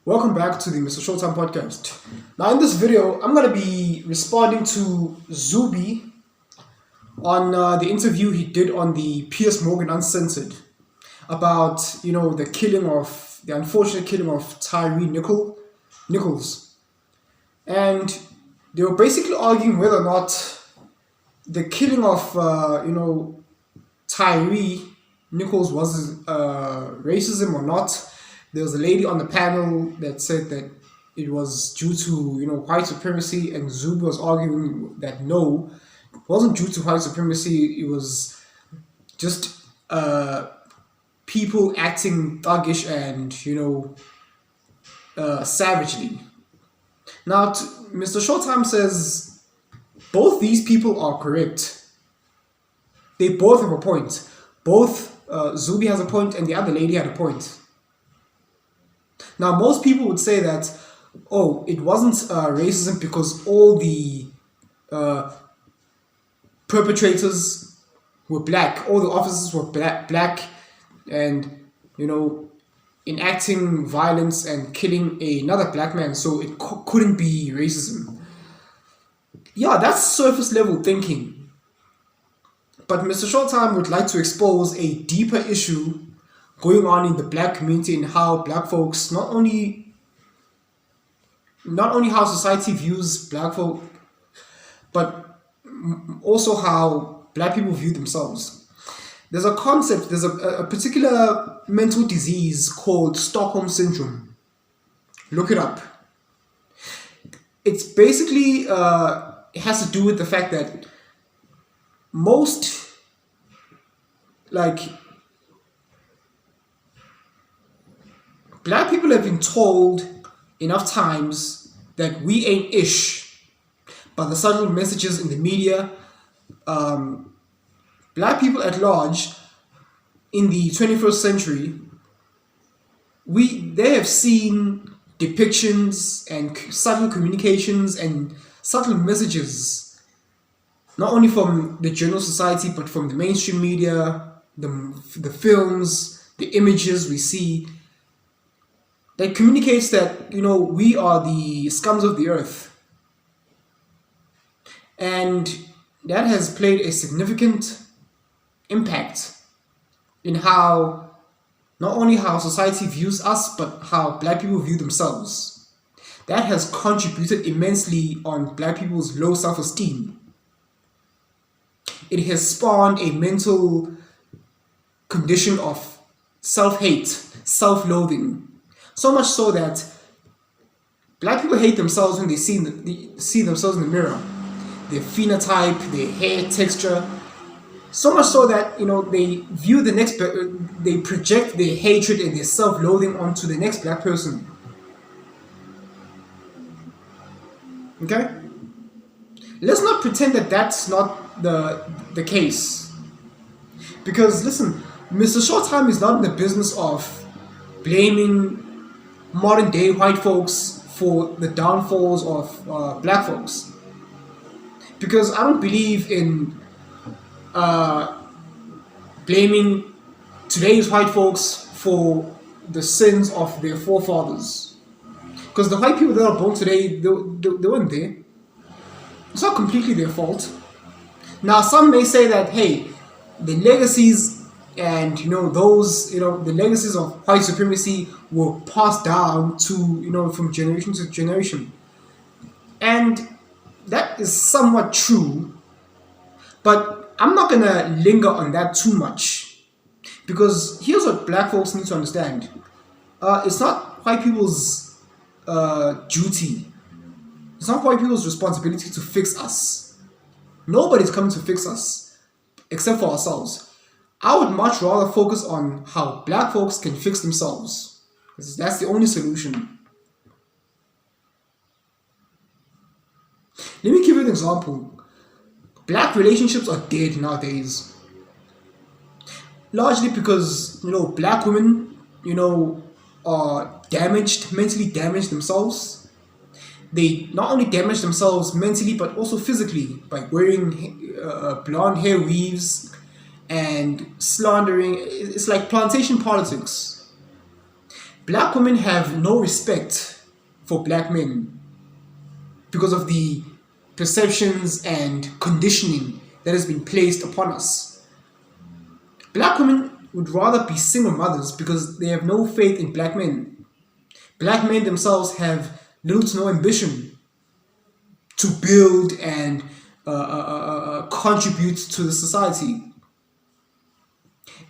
Welcome back to the MrShowTym podcast. Now in this video, I'm going to be responding to Zuby on the interview he did on the Piers Morgan Uncensored about, the unfortunate killing of Tyre Nichols. And they were basically arguing whether or not the killing of, Tyre Nichols was racism or not. There was a lady on the panel that said that it was due to, white supremacy, and Zuby was arguing that no, it wasn't due to white supremacy, it was just people acting thuggish and, savagely. Now, MrShowTym says both these people are correct. They both have a point. Both Zuby has a point and the other lady had a point. Now, most people would say that, it wasn't racism because all the perpetrators were black, all the officers were black, and, enacting violence and killing another black man, so it couldn't be racism. Yeah, that's surface level thinking. But MrShowTym would like to expose a deeper issue going on in the black community and how black folks, not only how society views black folk, but also how black people view themselves. There's a concept, there's a particular mental disease called Stockholm Syndrome. Look it up. It's basically, it has to do with the fact that most, black people have been told enough times that we ain't ish by the subtle messages in the media. Black people at large in the 21st century, they have seen depictions and subtle communications and subtle messages, not only from the general society, but from the mainstream media, the films, the images we see, that communicates that, we are the scums of the earth. And that has played a significant impact in how, not only how society views us, but how black people view themselves. That has contributed immensely on black people's low self-esteem. It has spawned a mental condition of self-hate, self-loathing. So much so that black people hate themselves when they see themselves in the mirror. Their phenotype, their hair texture. So much so that, they view they project their hatred and their self-loathing onto the next black person. Okay? Let's not pretend that that's not the case. Because, listen, MrShowTym is not in the business of blaming modern day white folks for the downfalls of black folks, because I don't believe in blaming today's white folks for the sins of their forefathers, because the white people that are born today, they weren't there. It's not completely their fault. Now, some may say that, hey, the legacies and the legacies of white supremacy were passed down to from generation to generation, and that is somewhat true. But I'm not gonna linger on that too much, because here's what black folks need to understand: it's not white people's duty. It's not white people's responsibility to fix us. Nobody's coming to fix us except for ourselves. I would much rather focus on how black folks can fix themselves, because that's the only solution. Let me give you an example. Black relationships are dead nowadays. Largely because, black women, are mentally damaged themselves. They not only damage themselves mentally, but also physically by wearing blonde hair weaves and slandering. It's like plantation politics. Black women have no respect for black men because of the perceptions and conditioning that has been placed upon us. Black women would rather be single mothers because they have no faith in black men. Black men themselves have little to no ambition to build and contribute to the society.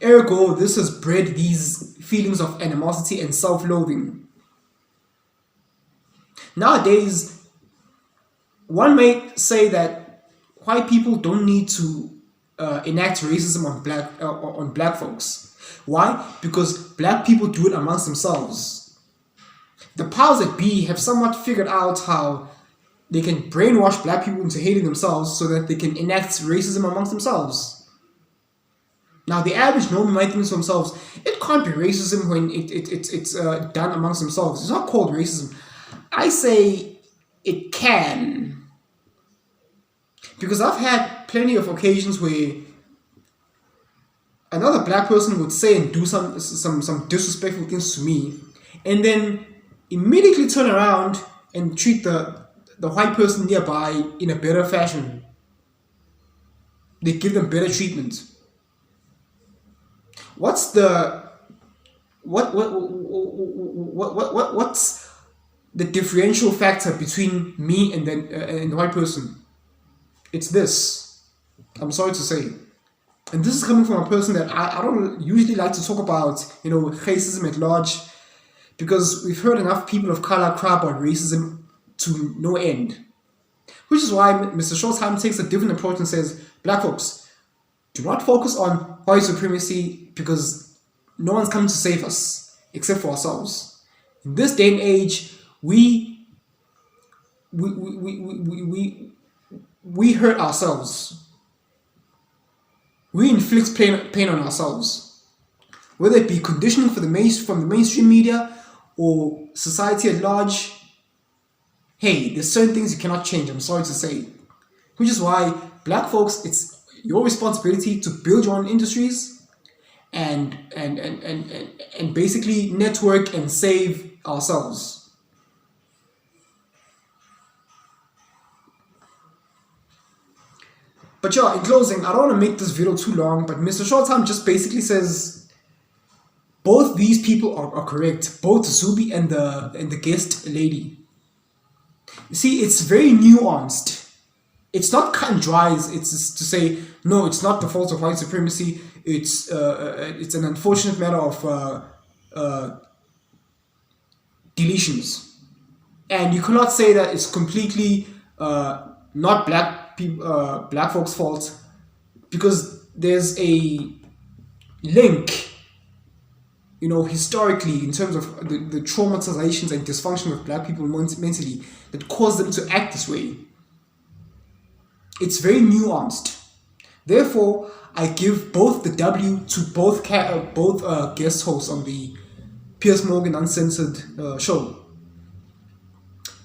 Ergo, this has bred these feelings of animosity and self-loathing. Nowadays, one may say that white people don't need to enact racism on black folks. Why? Because black people do it amongst themselves. The powers that be have somewhat figured out how they can brainwash black people into hating themselves so that they can enact racism amongst themselves. Now, the average normie might think to themselves, it can't be racism when it's done amongst themselves. It's not called racism. I say it can. Because I've had plenty of occasions where another black person would say and do some disrespectful things to me, and then immediately turn around and treat the white person nearby in a better fashion. They give them better treatment. What's the what's the differential factor between me and the white person? It's this. I'm sorry to say. And this is coming from a person that I don't usually like to talk about, racism at large, because we've heard enough people of color cry about racism to no end. Which is why MrShowTym takes a different approach and says, black folks, do not focus on white supremacy because no one's coming to save us except for ourselves. In this day and age, we hurt ourselves. We inflict pain on ourselves. Whether it be conditioning from the mainstream media or society at large, hey, there's certain things you cannot change, I'm sorry to say. Which is why, black folks, it's your responsibility to build your own industries and basically network and save ourselves. But yeah, in closing, I don't want to make this video too long, but MrShowTym just basically says both these people are correct, both Zuby and the guest lady. You see, it's very nuanced. It's not cut and dry. It's just to say, no, it's not the fault of white supremacy. It's an unfortunate matter of deletions. And you cannot say that it's completely not black folks' fault, because there's a link, historically, in terms of the traumatizations and dysfunction of black people mentally that caused them to act this way. It's very nuanced. Therefore, I give both the W to both guest hosts on the Piers Morgan Uncensored show.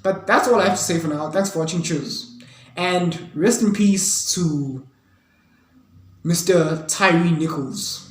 But that's all I have to say for now. Thanks for watching. Cheers. And rest in peace to Mr. Tyre Nichols.